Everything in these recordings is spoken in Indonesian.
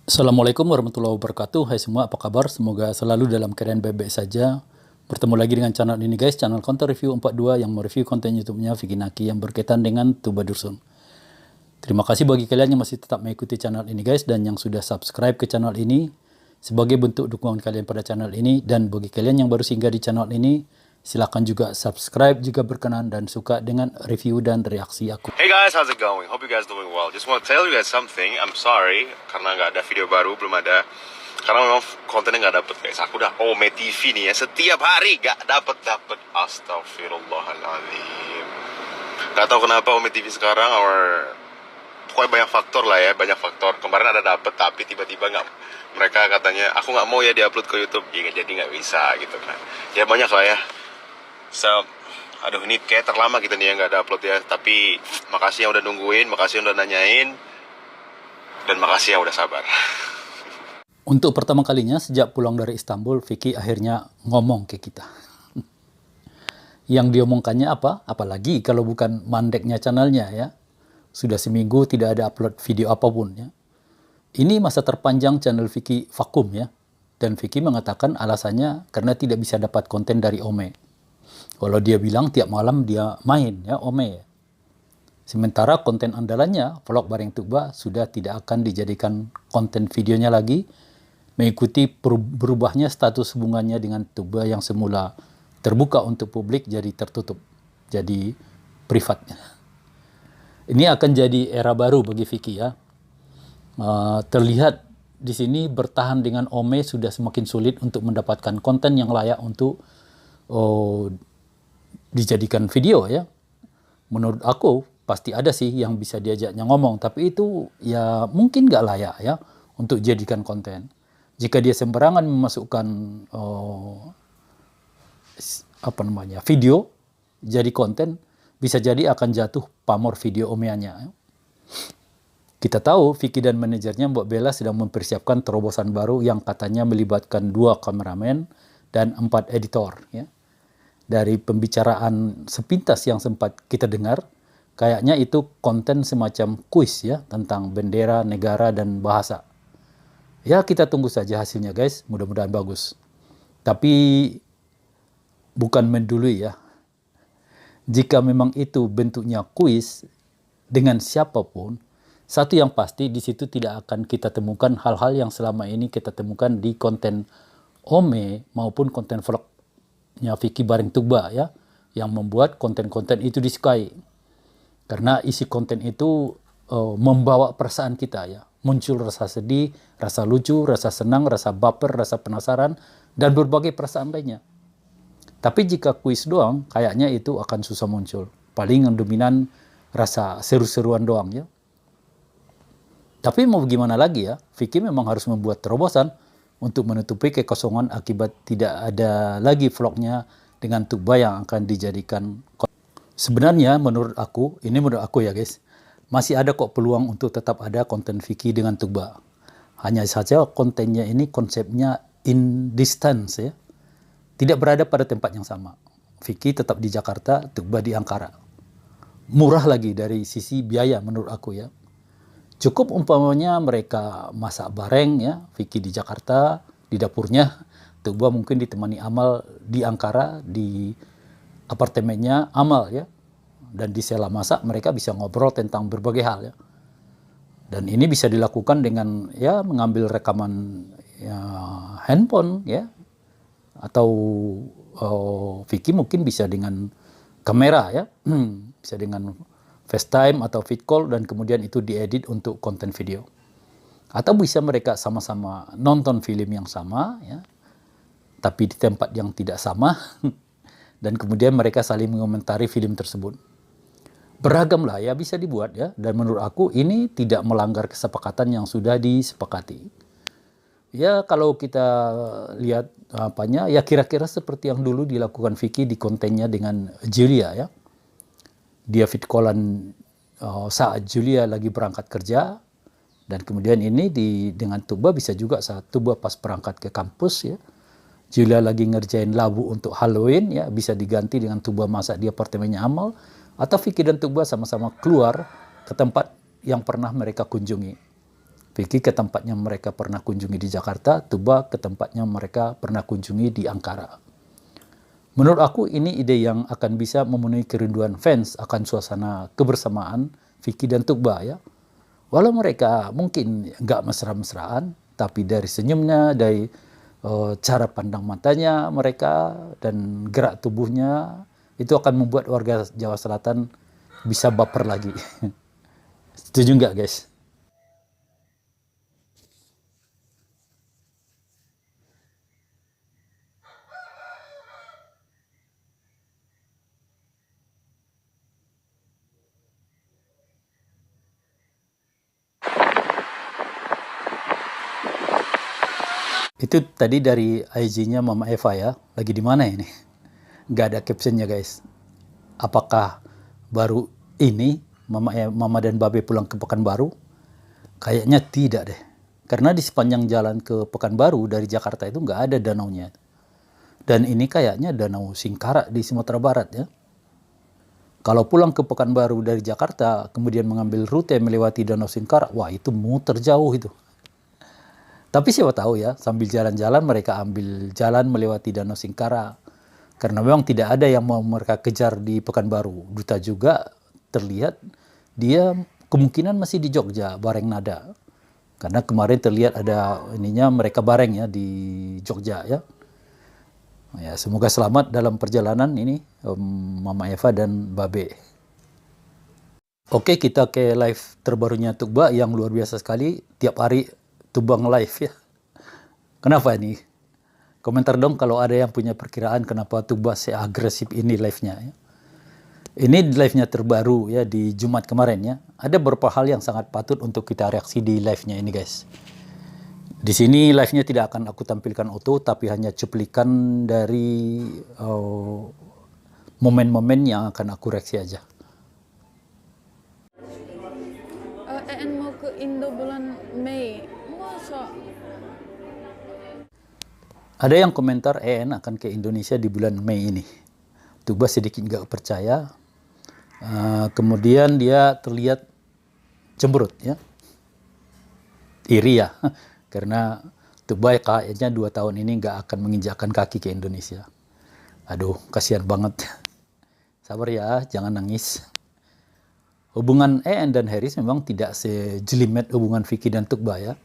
Assalamualaikum warahmatullahi wabarakatuh. Hai semua, apa kabar? Semoga selalu dalam keadaan baik-baik saja. Bertemu lagi dengan channel ini guys, channel Konten Review 42 yang mereview konten YouTube-nya Vicky Naki yang berkaitan dengan Tuba Dursun. Terima kasih bagi kalian yang masih tetap mengikuti channel ini guys dan yang sudah subscribe ke channel ini sebagai bentuk dukungan kalian pada channel ini, dan bagi kalian yang baru singgah di channel ini silakan juga subscribe jika berkenan dan suka dengan review dan reaksi aku. Hey guys, how's it going? Hope you guys doing well. Just want to tell you guys something. I'm sorry karena nggak ada video baru, belum ada. Karena memang kontennya nggak dapet guys. Aku udah Ome TV nih ya, setiap hari nggak dapet. Astagfirullahaladzim. Gak tahu kenapa Ome TV sekarang pokoknya banyak faktor lah ya, banyak faktor. Kemarin ada dapet tapi tiba-tiba nggak. Mereka katanya aku nggak mau ya diupload ke YouTube, ya jadi nggak bisa gitu kan. Ya banyak lah ya. So, aduh ini kayak terlama kita nih yang nggak ada upload ya. Tapi makasih yang udah nungguin, makasih yang udah nanyain, dan makasih yang udah sabar. Untuk pertama kalinya sejak pulang dari Istanbul, Vicky akhirnya ngomong ke kita. Yang diomongkannya apa? Apalagi kalau bukan mandeknya channelnya ya. Sudah seminggu tidak ada upload video apapun ya. Ini masa terpanjang channel Vicky vakum ya. Dan Vicky mengatakan alasannya karena tidak bisa dapat konten dari Ome. Kalau dia bilang tiap malam dia main ya Ome. Sementara konten andalannya, vlog bareng Tuba, sudah tidak akan dijadikan konten videonya lagi, mengikuti berubahnya status hubungannya dengan Tuba yang semula terbuka untuk publik jadi tertutup, jadi privatnya. Ini akan jadi era baru bagi Vicky ya. Terlihat di sini bertahan dengan Ome sudah semakin sulit untuk mendapatkan konten yang layak untuk dijadikan video ya. Menurut aku pasti ada sih yang bisa diajaknya ngomong, tapi itu ya mungkin nggak layak ya untuk jadikan konten. Jika dia sembarangan memasukkan video jadi konten, bisa jadi akan jatuh pamor video omeannya. Kita tahu Vicky dan manajernya Mbak Bella sedang mempersiapkan terobosan baru yang katanya melibatkan 2 kameramen dan 4 editor ya. Dari pembicaraan sepintas yang sempat kita dengar, kayaknya itu konten semacam kuis ya tentang bendera, negara, dan bahasa. Ya kita tunggu saja hasilnya guys, mudah-mudahan bagus. Tapi bukan mendului ya. Jika memang itu bentuknya kuis dengan siapapun, satu yang pasti di situ tidak akan kita temukan hal-hal yang selama ini kita temukan di konten Ome maupun konten vlognya Vicky bareng Tuba ya, yang membuat konten-konten itu disukai. Karena isi konten itu membawa perasaan kita ya. Muncul rasa sedih, rasa lucu, rasa senang, rasa baper, rasa penasaran, dan berbagai perasaan lainnya. Tapi jika kuis doang, kayaknya itu akan susah muncul. Paling yang dominan rasa seru-seruan doang ya. Tapi mau gimana lagi ya, Vicky memang harus membuat terobosan untuk menutupi kekosongan akibat tidak ada lagi vlognya dengan Tuba yang akan dijadikan. Sebenarnya menurut aku ya guys, masih ada kok peluang untuk tetap ada konten Vicky dengan Tuba. Hanya saja kontennya ini konsepnya in distance ya. Tidak berada pada tempat yang sama. Vicky tetap di Jakarta, Tuba di Ankara. Murah lagi dari sisi biaya menurut aku ya. Cukup umpamanya mereka masak bareng ya, Vicky di Jakarta, di dapurnya, Tuba mungkin ditemani Amal di Ankara, di apartemennya Amal ya. Dan di sela masak mereka bisa ngobrol tentang berbagai hal ya. Dan ini bisa dilakukan dengan ya mengambil rekaman ya, handphone ya. Atau Vicky mungkin bisa dengan kamera ya. Bisa dengan FaceTime atau vid call dan kemudian itu diedit untuk konten video. Atau bisa mereka sama-sama nonton film yang sama ya. Tapi di tempat yang tidak sama dan kemudian mereka saling mengomentari film tersebut. Beragam lah ya bisa dibuat ya, dan menurut aku ini tidak melanggar kesepakatan yang sudah disepakati. Ya kalau kita lihat ya kira-kira seperti yang dulu dilakukan Vicky di kontennya dengan Julia ya. Dia vid callan saat Julia lagi berangkat kerja, dan kemudian ini dengan Tuba bisa juga saat Tuba pas berangkat ke kampus ya. Julia lagi ngerjain labu untuk Halloween ya, bisa diganti dengan Tuba masak di apartemennya Amal, atau Vicky dan Tuba sama-sama keluar ke tempat yang pernah mereka kunjungi. Vicky ke tempatnya mereka pernah kunjungi di Jakarta, Tuba ke tempatnya mereka pernah kunjungi di Ankara. Menurut aku ini ide yang akan bisa memenuhi kerinduan fans akan suasana kebersamaan Vicky dan Tuba ya. Walau mereka mungkin nggak mesra-mesraan, tapi dari senyumnya, dari cara pandang matanya mereka, dan gerak tubuhnya, itu akan membuat warga Jawa Selatan bisa baper lagi. Setuju nggak guys? Itu tadi dari IG-nya Mama Eva ya. Lagi di mana ini? Nggak ada captionnya guys. Apakah baru ini Mama dan Babe pulang ke Pekanbaru? Kayaknya tidak deh. Karena di sepanjang jalan ke Pekanbaru dari Jakarta itu nggak ada danaunya. Dan ini kayaknya Danau Singkara di Sumatera Barat ya. Kalau pulang ke Pekanbaru dari Jakarta, kemudian mengambil rute melewati Danau Singkara, wah itu muter jauh itu. Tapi siapa tahu ya, sambil jalan-jalan mereka ambil jalan melewati Danau Singkara. Karena memang tidak ada yang mau mereka kejar di Pekanbaru. Duta juga terlihat dia kemungkinan masih di Jogja, bareng nada. Karena kemarin terlihat ada ininya mereka bareng ya di Jogja ya. Ya, semoga selamat dalam perjalanan ini Mama Eva dan Babe. Oke, kita ke live terbarunya Tukba yang luar biasa sekali. Tiap hari Tubang live ya. Kenapa ini? Komentar dong kalau ada yang punya perkiraan kenapa Tukba seagresif ini live-nya ya. Ini live-nya terbaru ya di Jumat kemarin ya. Ada beberapa hal yang sangat patut untuk kita reaksi di live-nya ini guys. Di sini live-nya tidak akan aku tampilkan utuh, tapi hanya cuplikan dari momen-momen yang akan aku reaksi aja. EN mau ke Indo bulan Mei. Masa? Ada yang komentar EN akan ke Indonesia di bulan Mei ini. Tuba sedikit nggak percaya. Kemudian dia terlihat cemberut ya. Iri ya. Karena Tuba kayaknya 2 tahun ini nggak akan menginjakkan kaki ke Indonesia. Aduh, kasihan banget. Sabar ya, jangan nangis. Hubungan EN dan Haris memang tidak sejelimet hubungan Vicky dan Tukba ya.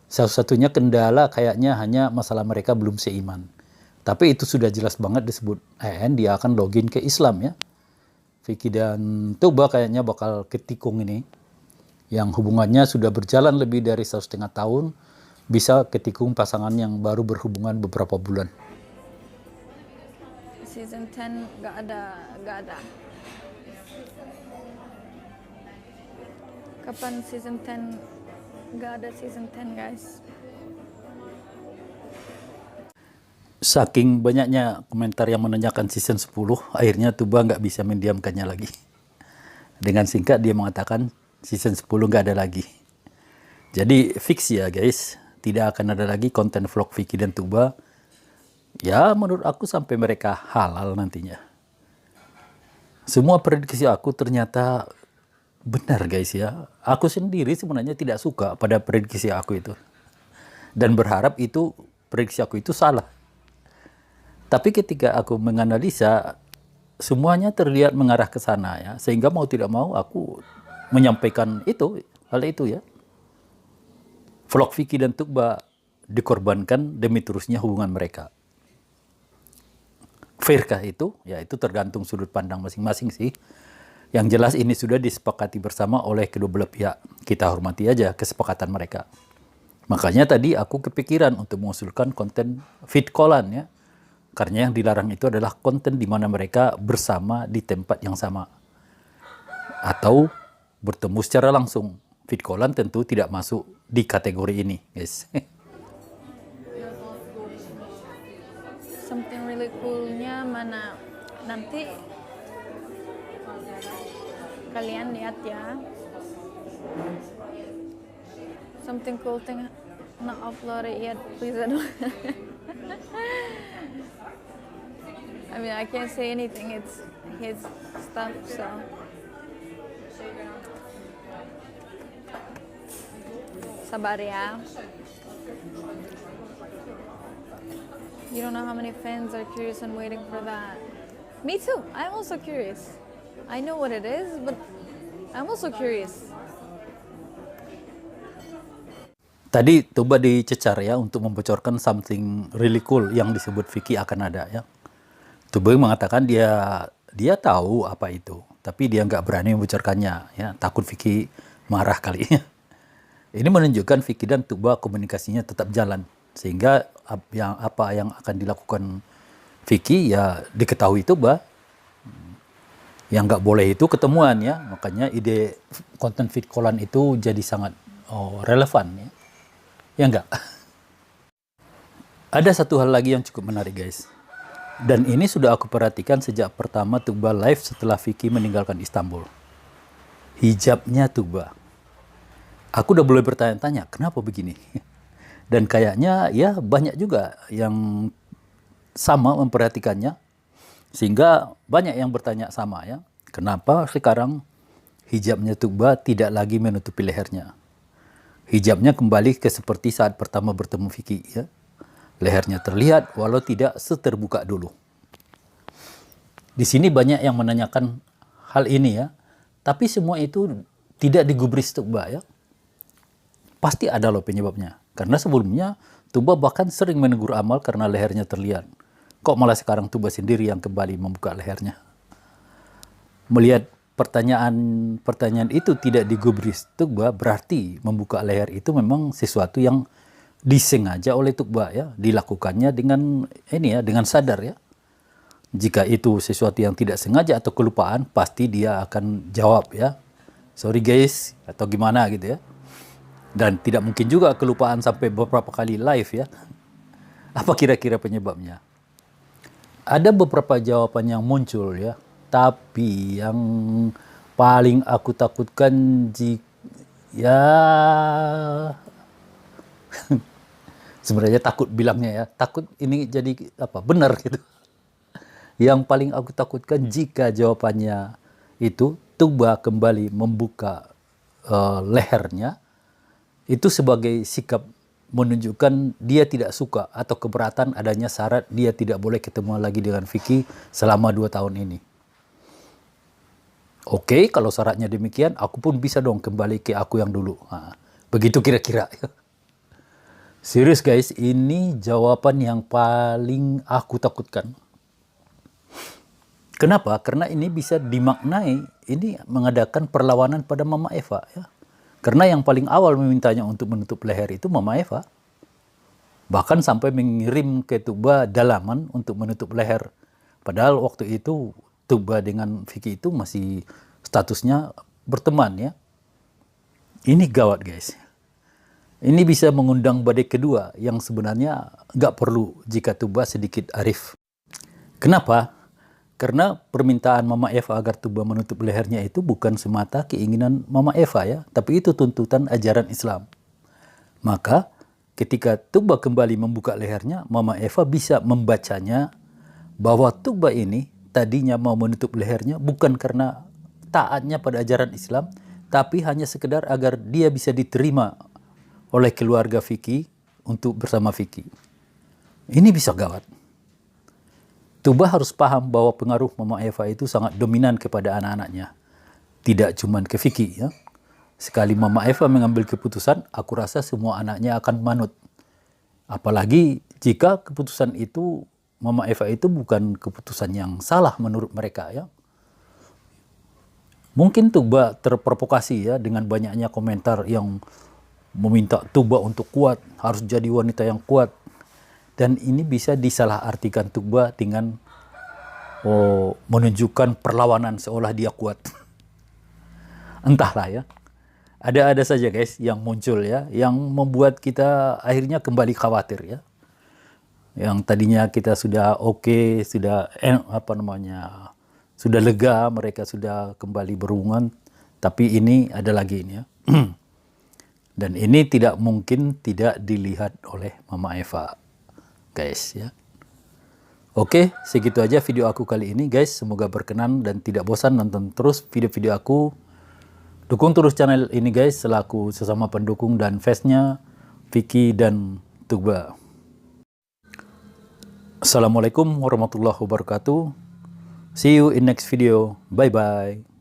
Satu-satunya kendala kayaknya hanya masalah mereka belum seiman. Tapi itu sudah jelas banget disebut EN dia akan login ke Islam ya. Vicky dan Tukba kayaknya bakal ketikung ini. Yang hubungannya sudah berjalan lebih dari 1,5 tahun. Bisa ketikung pasangan yang baru berhubungan beberapa bulan. Season 10 gak ada. Kapan season 10? Gak ada season 10 guys. Saking banyaknya komentar yang menanyakan season 10, akhirnya Tuba nggak bisa mendiamkannya lagi. Dengan singkat dia mengatakan season 10 nggak ada lagi. Jadi fix ya guys, tidak akan ada lagi konten vlog Vicky dan Tuba. Ya menurut aku sampai mereka halal nantinya. Semua prediksi aku ternyata benar guys ya. Aku sendiri sebenarnya tidak suka pada prediksi aku itu. Dan berharap itu prediksi aku itu salah. Tapi ketika aku menganalisa, semuanya terlihat mengarah ke sana ya. Sehingga mau tidak mau aku menyampaikan hal itu ya. Vlog Vicky dan Tukba dikorbankan demi terusnya hubungan mereka. Fairkah itu? Ya itu tergantung sudut pandang masing-masing sih. Yang jelas ini sudah disepakati bersama oleh kedua belah pihak. Kita hormati aja kesepakatan mereka. Makanya tadi aku kepikiran untuk mengusulkan konten feed callan ya. Karena yang dilarang itu adalah konten di mana mereka bersama di tempat yang sama. Atau bertemu secara langsung. Feed callan tentu tidak masuk di kategori ini, guys. Something really coolnya mana? Nanti kalian lihat ya. Something cool thing not uploaded yet, please don't. I mean, I can't say anything. It's his stuff, so. sabar ya. You don't know how many fans are curious and waiting for that. Me too. I'm also curious. I know what it is, but I'm also curious. Tadi Tuba dicecar ya untuk membocorkan something really cool yang disebut Vicky akan ada ya. Tuba mengatakan dia tahu apa itu, tapi dia nggak berani membocorkannya ya, takut Vicky marah kali. Ini menunjukkan Vicky dan Tuba komunikasinya tetap jalan, sehingga apa yang akan dilakukan Vicky ya diketahui Tuba. Yang nggak boleh itu ketemuan ya, makanya ide konten feed callan itu jadi sangat relevan ya. Ya enggak? Ada satu hal lagi yang cukup menarik guys. Dan ini sudah aku perhatikan sejak pertama Tuba live setelah Vicky meninggalkan Istanbul. Hijabnya Tuba. Aku udah boleh bertanya-tanya, kenapa begini? Dan kayaknya ya banyak juga yang sama memperhatikannya. Sehingga banyak yang bertanya sama ya. Kenapa sekarang hijabnya Tuba tidak lagi menutupi lehernya? Hijabnya kembali ke seperti saat pertama bertemu Vicky ya. Lehernya terlihat walau tidak seterbuka dulu. Di sini banyak yang menanyakan hal ini ya. Tapi semua itu tidak digubris Tuba ya. Pasti ada loh penyebabnya. Karena sebelumnya Tuba bahkan sering menegur Amal karena lehernya terlihat. Kok malah sekarang Tuba sendiri yang kembali membuka lehernya? Melihat pertanyaan itu tidak digubris Tuba, berarti membuka leher itu memang sesuatu yang disengaja oleh Tuba ya, dilakukannya dengan dengan sadar ya. Jika itu sesuatu yang tidak sengaja atau kelupaan, pasti dia akan jawab ya, sorry guys atau gimana gitu ya. Dan tidak mungkin juga kelupaan sampai beberapa kali live ya. Apa kira-kira penyebabnya? Ada beberapa jawaban yang muncul ya. Tapi yang paling aku takutkan sebenarnya takut bilangnya ya, takut ini jadi benar gitu. Yang paling aku takutkan jika jawabannya itu Tuba kembali membuka lehernya, itu sebagai sikap menunjukkan dia tidak suka atau keberatan adanya syarat dia tidak boleh ketemu lagi dengan Vicky selama 2 tahun ini. Oke, kalau syaratnya demikian, aku pun bisa dong kembali ke aku yang dulu. Nah, begitu kira-kira. Serius guys, ini jawaban yang paling aku takutkan. Kenapa? Karena ini bisa dimaknai, ini mengadakan perlawanan pada Mama Eva. Ya. Karena yang paling awal memintanya untuk menutup leher itu Mama Eva. Bahkan sampai mengirim ke Tuba dalaman untuk menutup leher. Padahal waktu itu Tuba dengan Vicky itu masih statusnya berteman ya. Ini gawat guys. Ini bisa mengundang badai kedua yang sebenarnya nggak perlu jika Tuba sedikit arif. Kenapa? Karena permintaan Mama Eva agar Tuba menutup lehernya itu bukan semata keinginan Mama Eva ya, tapi itu tuntutan ajaran Islam. Maka ketika Tuba kembali membuka lehernya, Mama Eva bisa membacanya bahwa Tuba ini tadinya mau menutup lehernya bukan karena taatnya pada ajaran Islam, tapi hanya sekedar agar dia bisa diterima oleh keluarga Vicky untuk bersama Vicky. Ini bisa gawat. Tuba harus paham bahwa pengaruh Mama Eva itu sangat dominan kepada anak-anaknya. Tidak cuma ke Vicky ya. Sekali Mama Eva mengambil keputusan, aku rasa semua anaknya akan manut. Apalagi jika keputusan itu Mama Eva itu bukan keputusan yang salah menurut mereka ya. Mungkin Tuba terprovokasi ya dengan banyaknya komentar yang meminta Tuba untuk kuat, harus jadi wanita yang kuat. Dan ini bisa disalahartikan Tuba dengan menunjukkan perlawanan seolah dia kuat. Entahlah ya. Ada saja guys yang muncul ya, yang membuat kita akhirnya kembali khawatir ya. Yang tadinya kita sudah oke, sudah sudah lega, mereka sudah kembali berhubungan, tapi ini ada lagi ini ya. Dan ini tidak mungkin tidak dilihat oleh Mama Eva, guys ya. Oke, segitu aja video aku kali ini guys. Semoga berkenan dan tidak bosan nonton terus video-video aku. Dukung terus channel ini guys, selaku sesama pendukung dan fansnya Vicky dan Tugba. Assalamualaikum warahmatullahi wabarakatuh. See you in next video. Bye bye.